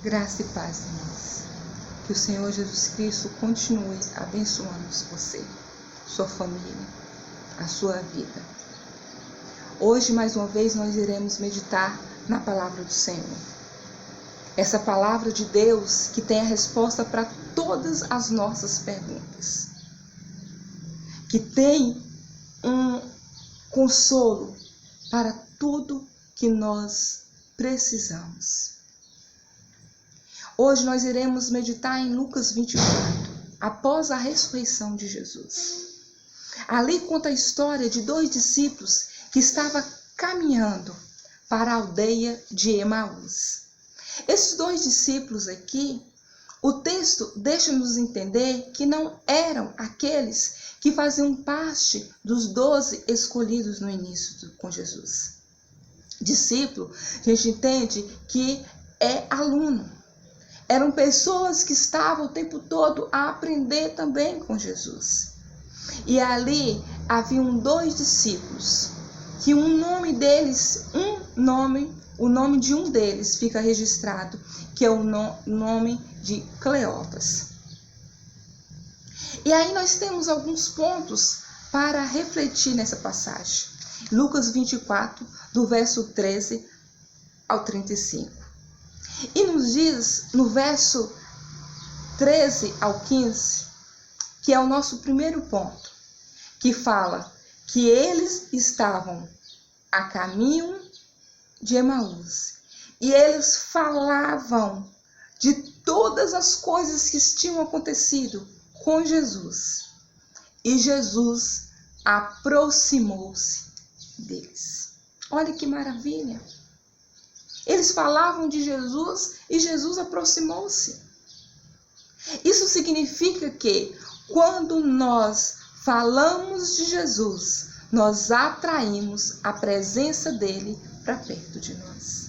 Graça e paz, irmãos. Que o Senhor Jesus Cristo continue abençoando você, sua família, a sua vida. Hoje, mais uma vez, nós iremos meditar na palavra do Senhor. Essa palavra de Deus que tem a resposta para todas as nossas perguntas. Que tem um consolo para tudo que nós precisamos. Hoje nós iremos meditar em Lucas 24, após a ressurreição de Jesus. Ali conta a história de 2 discípulos que estavam caminhando para a aldeia de Emaús. Esses 2 discípulos aqui, o texto deixa-nos entender que não eram aqueles que faziam parte dos 12 escolhidos no início com Jesus. Discípulo, a gente entende que é aluno. Eram pessoas que estavam o tempo todo a aprender também com Jesus. E ali haviam 2 discípulos, que o nome de um deles fica registrado, que é o nome de Cleopas. E aí nós temos alguns pontos para refletir nessa passagem. Lucas 24, do verso 13 ao 35. E nos diz, no verso 13 ao 15, que é o nosso primeiro ponto, que fala que eles estavam a caminho de Emaús. E eles falavam de todas as coisas que tinham acontecido com Jesus. E Jesus aproximou-se deles. Olha que maravilha! Eles falavam de Jesus e Jesus aproximou-se. Isso significa que quando nós falamos de Jesus, nós atraímos a presença dele para perto de nós.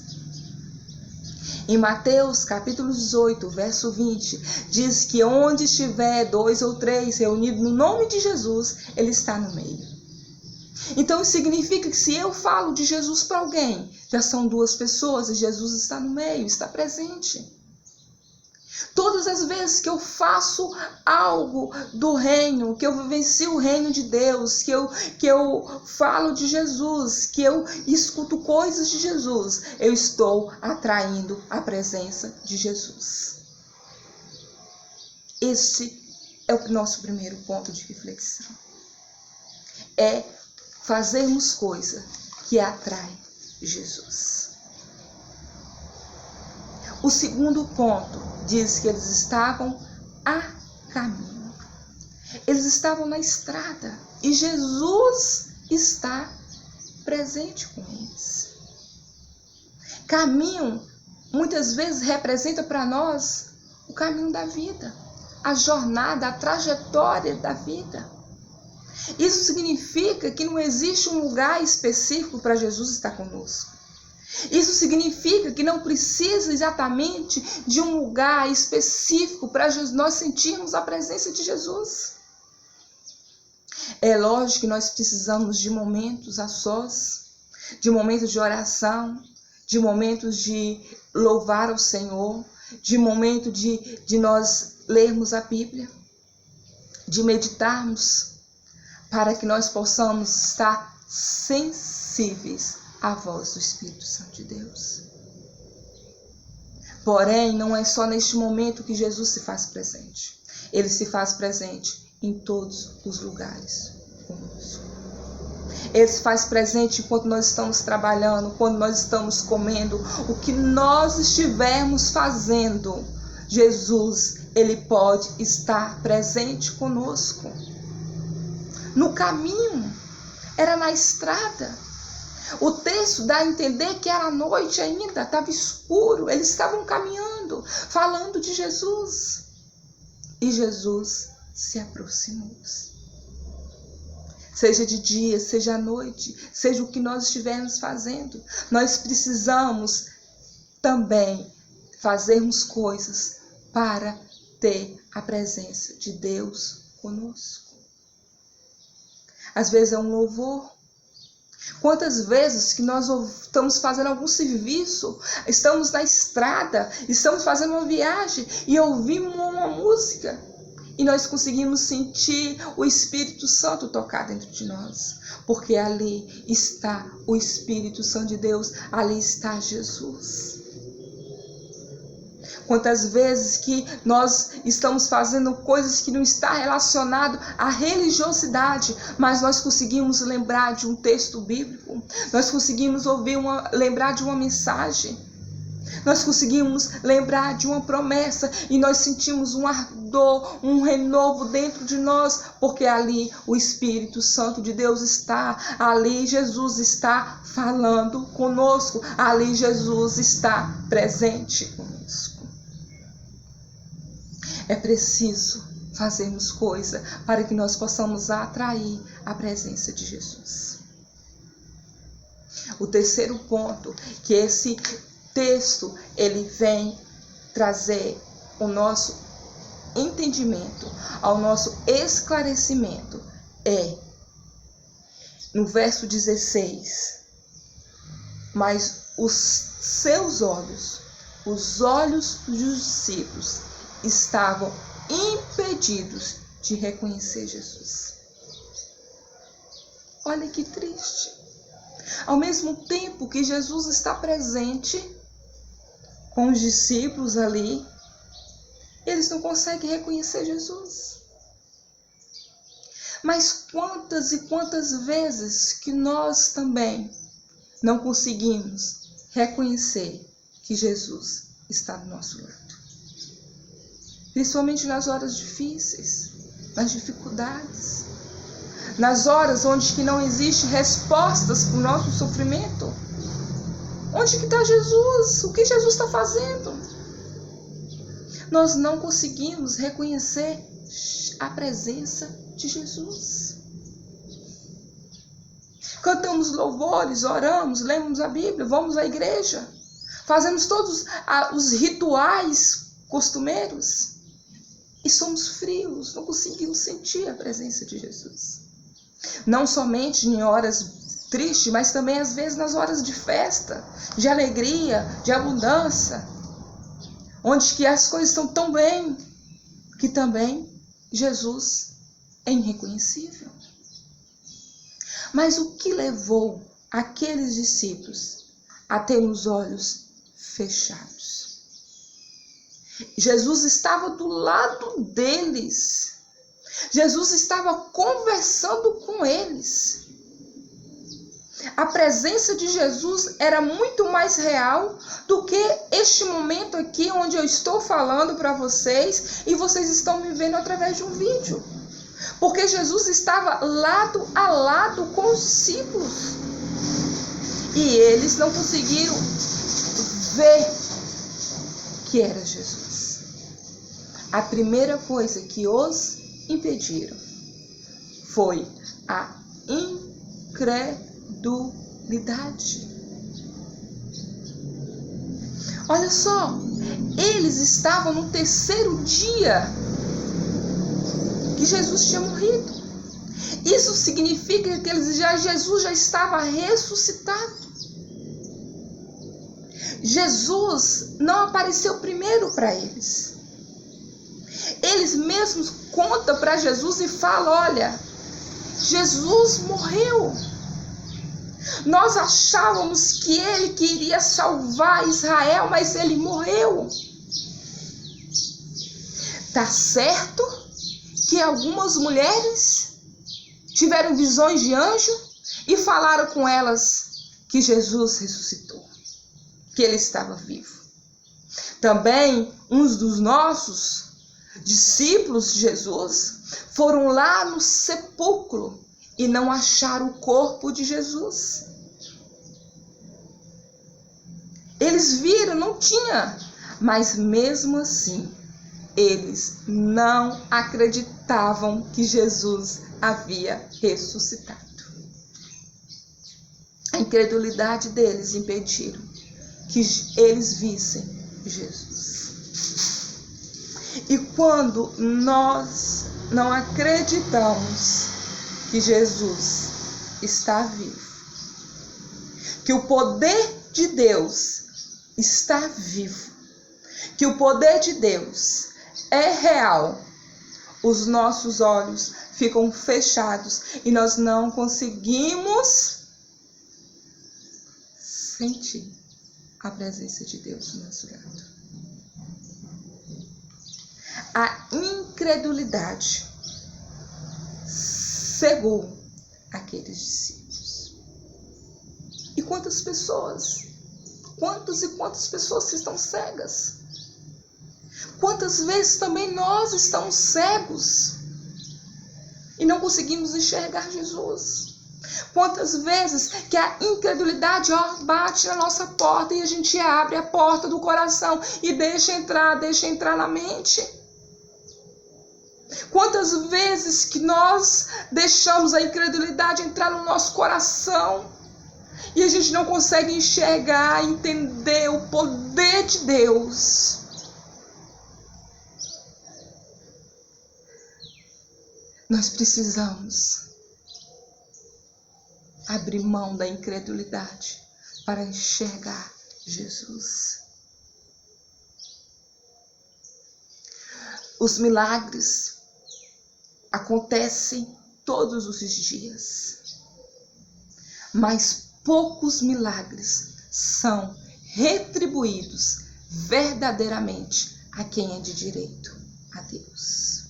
Em Mateus capítulo 18, verso 20, diz que onde estiver 2 ou 3 reunidos no nome de Jesus, ele está no meio. Então isso significa que se eu falo de Jesus para alguém, já são 2 pessoas e Jesus está no meio, está presente. Todas as vezes que eu faço algo do reino, que eu vivencio o reino de Deus, que eu falo de Jesus, que eu escuto coisas de Jesus, eu estou atraindo a presença de Jesus. Este é o nosso primeiro ponto de reflexão. É fazermos coisa que atrai Jesus. O segundo ponto diz que eles estavam a caminho. Eles estavam na estrada e Jesus está presente com eles. Caminho muitas vezes representa para nós o caminho da vida, a jornada, a trajetória da vida. Isso significa que não existe um lugar específico para Jesus estar conosco. Isso significa que não precisa exatamente de um lugar específico para nós sentirmos a presença de Jesus. É lógico que nós precisamos de momentos a sós, de momentos de oração, de momentos de louvar ao Senhor, de momento de nós lermos a Bíblia, de meditarmos, para que nós possamos estar sensíveis à voz do Espírito Santo de Deus. Porém, não é só neste momento que Jesus se faz presente. Ele se faz presente em todos os lugares conosco. Ele se faz presente enquanto nós estamos trabalhando, quando nós estamos comendo, o que nós estivermos fazendo. Jesus, ele pode estar presente conosco. No caminho, era na estrada. O texto dá a entender que era noite ainda, estava escuro. Eles estavam caminhando, falando de Jesus. E Jesus se aproximou. Seja de dia, seja à noite, seja o que nós estivermos fazendo, nós precisamos também fazermos coisas para ter a presença de Deus conosco. Às vezes é um louvor, Quantas vezes que nós estamos fazendo algum serviço, estamos na estrada, estamos fazendo uma viagem e ouvimos uma música e nós conseguimos sentir o Espírito Santo tocar dentro de nós, porque ali está o Espírito Santo de Deus, ali está Jesus. Quantas vezes que nós estamos fazendo coisas que não está relacionado à religiosidade, mas nós conseguimos lembrar de um texto bíblico, nós conseguimos lembrar de uma mensagem, nós conseguimos lembrar de uma promessa e nós sentimos um ardor, um renovo dentro de nós, porque ali o Espírito Santo de Deus está, ali Jesus está falando conosco, ali Jesus está presente conosco. É preciso fazermos coisa para que nós possamos atrair a presença de Jesus. O terceiro ponto, que esse texto ele vem trazer o nosso entendimento, ao nosso esclarecimento, é no verso 16. Mas os seus olhos, os olhos dos discípulos, estavam impedidos de reconhecer Jesus. Olha que triste. Ao mesmo tempo que Jesus está presente com os discípulos ali, eles não conseguem reconhecer Jesus. Mas quantas e quantas vezes que nós também não conseguimos reconhecer que Jesus está do nosso lado? Principalmente nas horas difíceis, nas dificuldades, nas horas onde que não existe respostas para o nosso sofrimento. Onde que está Jesus? O que Jesus está fazendo? Nós não conseguimos reconhecer a presença de Jesus. Cantamos louvores, oramos, lemos a Bíblia, vamos à igreja, fazemos todos os rituais costumeiros. E somos frios, não conseguimos sentir a presença de Jesus. Não somente em horas tristes, mas também às vezes nas horas de festa, de alegria, de abundância. Onde que as coisas estão tão bem, que também Jesus é irreconhecível. Mas o que levou aqueles discípulos a terem os olhos fechados? Jesus estava do lado deles. Jesus estava conversando com eles. A presença de Jesus era muito mais real do que este momento aqui onde eu estou falando para vocês e vocês estão me vendo através de um vídeo. Porque Jesus estava lado a lado com os discípulos. E eles não conseguiram ver que era Jesus. A primeira coisa que os impediram foi a incredulidade. Olha só, eles estavam no terceiro dia que Jesus tinha morrido. Isso significa que Jesus já estava ressuscitado. Jesus não apareceu primeiro para eles. Eles mesmos contam para Jesus e falam: olha, Jesus morreu. Nós achávamos que ele queria salvar Israel, mas ele morreu. Tá certo que algumas mulheres tiveram visões de anjo e falaram com elas que Jesus ressuscitou, que ele estava vivo. Também uns dos nossos discípulos de Jesus foram lá no sepulcro e não acharam o corpo de Jesus. Eles viram, não tinha, mas mesmo assim, eles não acreditavam que Jesus havia ressuscitado. A incredulidade deles impediram que eles vissem Jesus. E quando nós não acreditamos que Jesus está vivo, que o poder de Deus está vivo, que o poder de Deus é real, os nossos olhos ficam fechados e nós não conseguimos sentir a presença de Deus no nosso lado. A incredulidade cegou aqueles discípulos. E quantas pessoas que estão cegas? Quantas vezes também nós estamos cegos e não conseguimos enxergar Jesus? Quantas vezes que a incredulidade bate na nossa porta e a gente abre a porta do coração e deixa entrar na mente? Quantas vezes que nós deixamos a incredulidade entrar no nosso coração e a gente não consegue enxergar, entender o poder de Deus? Nós precisamos abrir mão da incredulidade para enxergar Jesus. Os milagres acontecem todos os dias, mas poucos milagres são retribuídos verdadeiramente a quem é de direito, a Deus.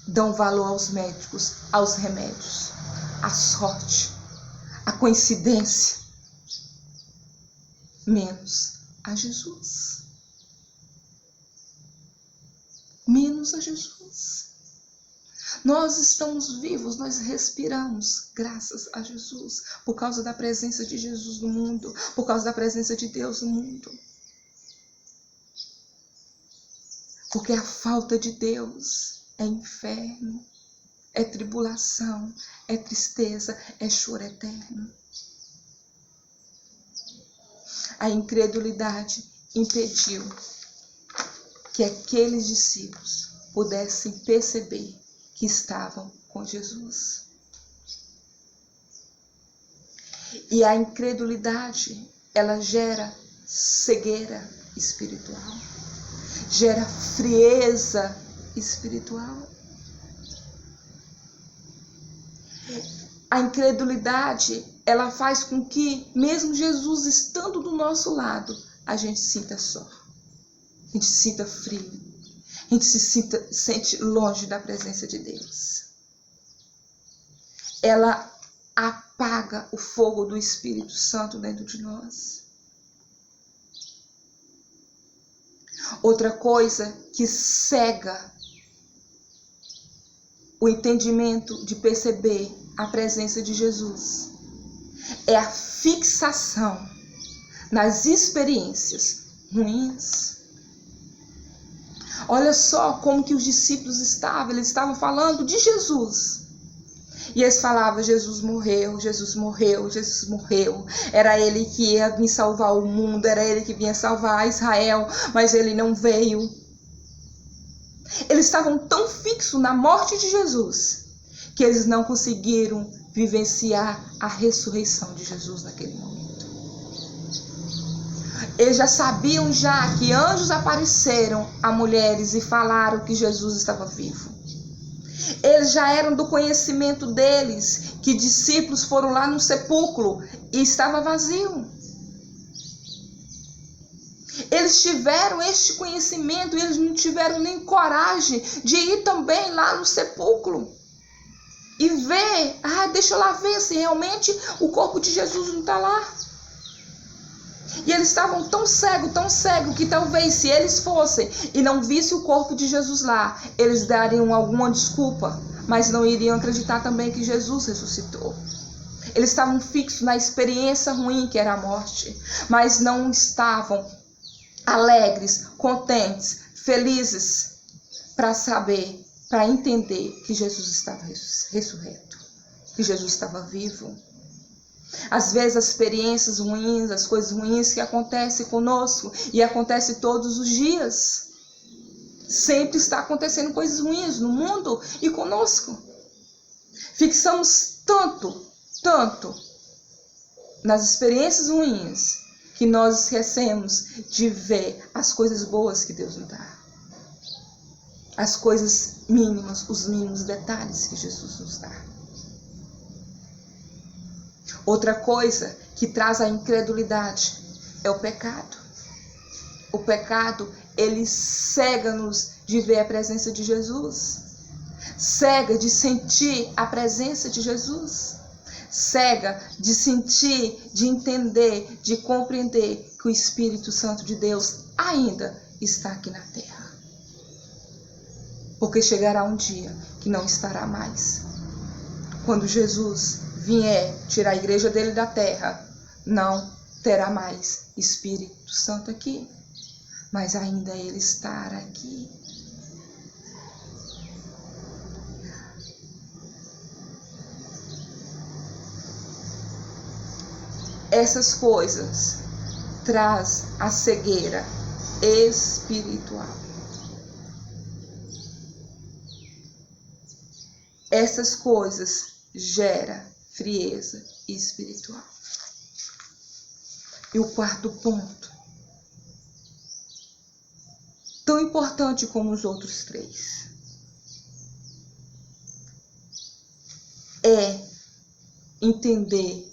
Dão valor aos médicos, aos remédios, à sorte, à coincidência, menos a Jesus. Menos a Jesus. Nós estamos vivos, nós respiramos graças a Jesus, por causa da presença de Jesus no mundo, por causa da presença de Deus no mundo. Porque a falta de Deus é inferno, é tribulação, é tristeza, é choro eterno. A incredulidade impediu que aqueles discípulos pudessem perceber que estavam com Jesus. E a incredulidade, ela gera cegueira espiritual, gera frieza espiritual. A incredulidade, ela faz com que, mesmo Jesus estando do nosso lado, a gente sinta só. A gente se sinta frio, a gente se sente longe da presença de Deus. Ela apaga o fogo do Espírito Santo dentro de nós. Outra coisa que cega o entendimento de perceber a presença de Jesus é a fixação nas experiências ruins. Olha só como que os discípulos estavam, eles estavam falando de Jesus. E eles falavam, Jesus morreu, Jesus morreu, Jesus morreu. Era ele que ia vir salvar o mundo, era ele que vinha salvar Israel, mas ele não veio. Eles estavam tão fixos na morte de Jesus, que eles não conseguiram vivenciar a ressurreição de Jesus naquele momento. Eles já sabiam que anjos apareceram a mulheres e falaram que Jesus estava vivo. Eles já eram do conhecimento deles que discípulos foram lá no sepulcro e estava vazio. Eles tiveram este conhecimento e eles não tiveram nem coragem de ir também lá no sepulcro e ver, deixa eu lá ver se realmente o corpo de Jesus não está lá. E eles estavam tão cegos, que talvez se eles fossem e não vissem o corpo de Jesus lá, eles dariam alguma desculpa, mas não iriam acreditar também que Jesus ressuscitou. Eles estavam fixos na experiência ruim que era a morte, mas não estavam alegres, contentes, felizes para saber, para entender que Jesus estava ressurreto, que Jesus estava vivo. Às vezes as experiências ruins, as coisas ruins que acontecem conosco e acontecem todos os dias. Sempre está acontecendo coisas ruins no mundo e conosco. Fixamos tanto tanto nas experiências ruins que nós esquecemos de ver as coisas boas que Deus nos dá. As coisas mínimas, os mínimos detalhes que Jesus nos dá. Outra coisa que traz a incredulidade é o pecado. O pecado, ele cega-nos de ver a presença de Jesus. Cega de sentir a presença de Jesus. Cega de sentir, de entender, de compreender que o Espírito Santo de Deus ainda está aqui na terra. Porque chegará um dia que não estará mais. Quando Jesus vier tirar a igreja dele da terra, não terá mais Espírito Santo aqui. Mas ainda ele estará aqui. Essas coisas traz a cegueira espiritual. Essas coisas geram frieza espiritual. E o quarto ponto, tão importante como os outros três, é entender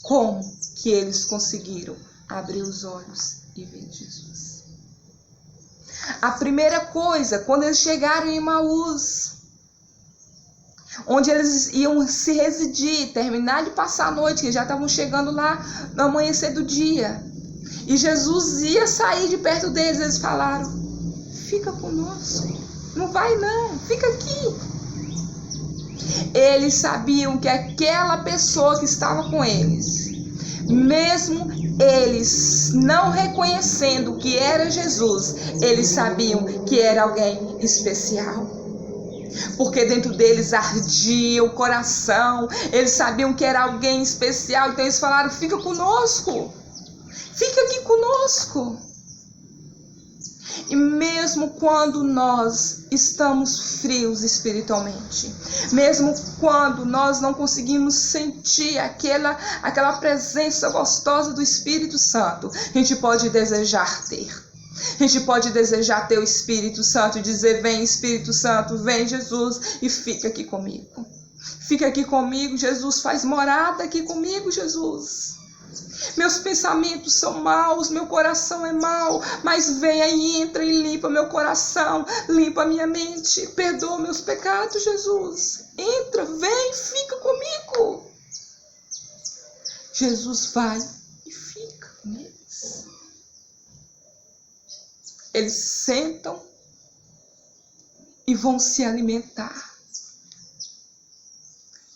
como que eles conseguiram abrir os olhos e ver Jesus. A primeira coisa, quando eles chegaram em Emaús, onde eles iam se residir, terminar de passar a noite, que já estavam chegando lá no amanhecer do dia, e Jesus ia sair de perto deles, eles falaram: fica conosco, não vai não, fica aqui. Eles sabiam que aquela pessoa que estava com eles, mesmo eles não reconhecendo que era Jesus, eles sabiam que era alguém especial. Porque dentro deles ardia o coração, eles sabiam que era alguém especial, então eles falaram: fica conosco, fica aqui conosco. E mesmo quando nós estamos frios espiritualmente, mesmo quando nós não conseguimos sentir aquela presença gostosa do Espírito Santo, a gente pode desejar ter. A gente pode desejar ter o Espírito Santo e dizer: vem Espírito Santo, vem Jesus e fica aqui comigo. Fica aqui comigo, Jesus, faz morada aqui comigo, Jesus. Meus pensamentos são maus, meu coração é mau, mas vem aí, entra e limpa meu coração, limpa minha mente, perdoa meus pecados, Jesus. Entra, vem, fica comigo. Jesus vai e fica com eles. Eles sentam e vão se alimentar.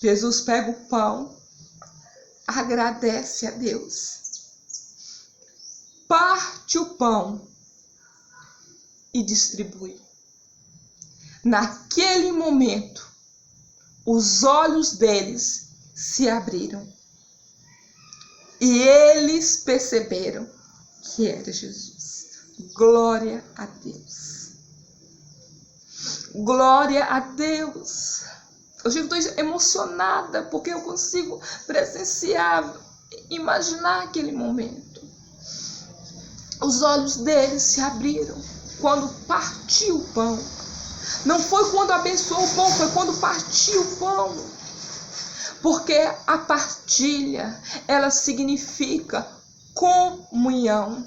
Jesus pega o pão, agradece a Deus, parte o pão e distribui. Naquele momento, os olhos deles se abriram e eles perceberam que era Jesus. Glória a Deus. Glória a Deus. Hoje eu estou emocionada porque eu consigo presenciar, imaginar aquele momento. Os olhos deles se abriram quando partiu o pão. Não foi quando abençoou o pão, foi quando partiu o pão. Porque a partilha, ela significa comunhão.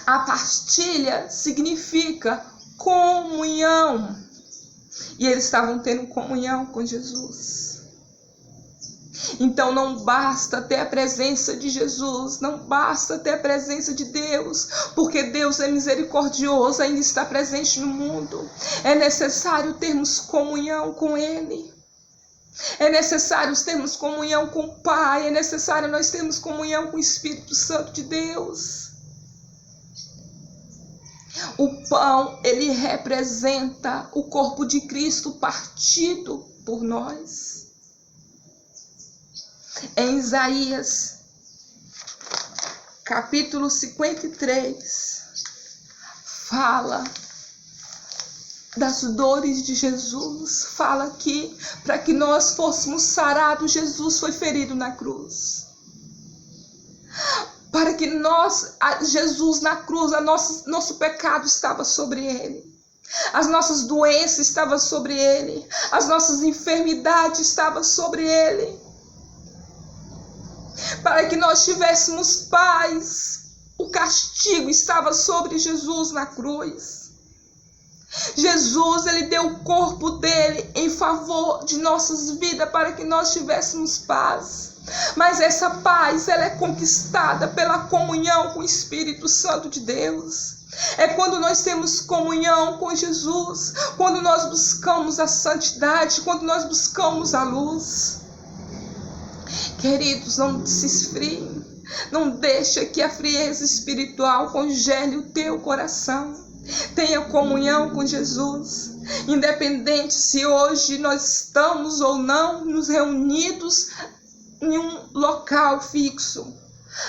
A partilha significa comunhão. E eles estavam tendo comunhão com Jesus. Então não basta ter a presença de Jesus, não basta ter a presença de Deus, porque Deus é misericordioso, ainda está presente no mundo. É necessário termos comunhão com Ele. É necessário termos comunhão com o Pai, é necessário nós termos comunhão com o Espírito Santo de Deus. O pão, ele representa o corpo de Cristo partido por nós. Em Isaías, capítulo 53, fala das dores de Jesus. Fala aqui, para que nós fôssemos sarados, Jesus foi ferido na cruz. Para que Jesus na cruz, nosso pecado estava sobre ele. As nossas doenças estavam sobre ele. As nossas enfermidades estavam sobre ele. Para que nós tivéssemos paz. O castigo estava sobre Jesus na cruz. Jesus, ele deu o corpo dele em favor de nossas vidas para que nós tivéssemos paz. Mas essa paz, ela é conquistada pela comunhão com o Espírito Santo de Deus. É quando nós temos comunhão com Jesus, quando nós buscamos a santidade, quando nós buscamos a luz. Queridos, não se esfriem, não deixe que a frieza espiritual congele o teu coração. Tenha comunhão com Jesus, independente se hoje nós estamos ou não nos reunidos em um local fixo,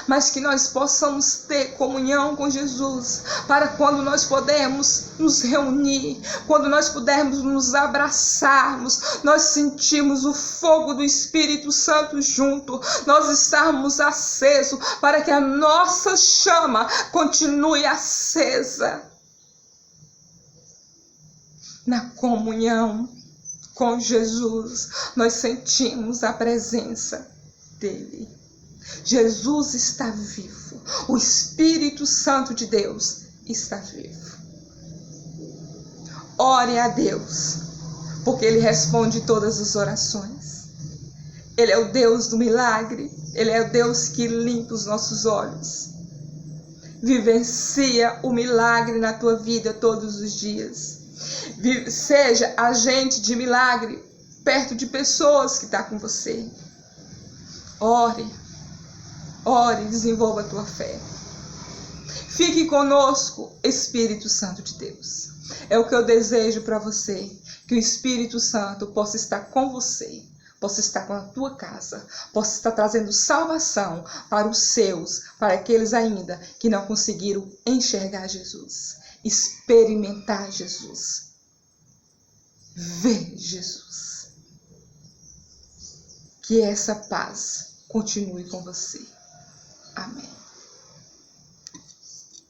mas que nós possamos ter comunhão com Jesus, para quando nós pudermos nos reunir, quando nós pudermos nos abraçarmos, nós sentimos o fogo do Espírito Santo junto, nós estarmos acesos, para que a nossa chama continue acesa. Na comunhão com Jesus, nós sentimos a presença dele. Jesus está vivo. O Espírito Santo de Deus está vivo. Ore a Deus, porque ele responde todas as orações. Ele é o Deus do milagre. Ele é o Deus que limpa os nossos olhos. Vivencia o milagre na tua vida todos os dias. Seja agente de milagre perto de pessoas que estão com você. Ore, desenvolva a tua fé. Fique conosco, Espírito Santo de Deus. É o que eu desejo para você, que o Espírito Santo possa estar com você, possa estar com a tua casa, possa estar trazendo salvação para os seus, para aqueles ainda que não conseguiram enxergar Jesus, experimentar Jesus. Vê Jesus. Que essa paz continue com você. Amém.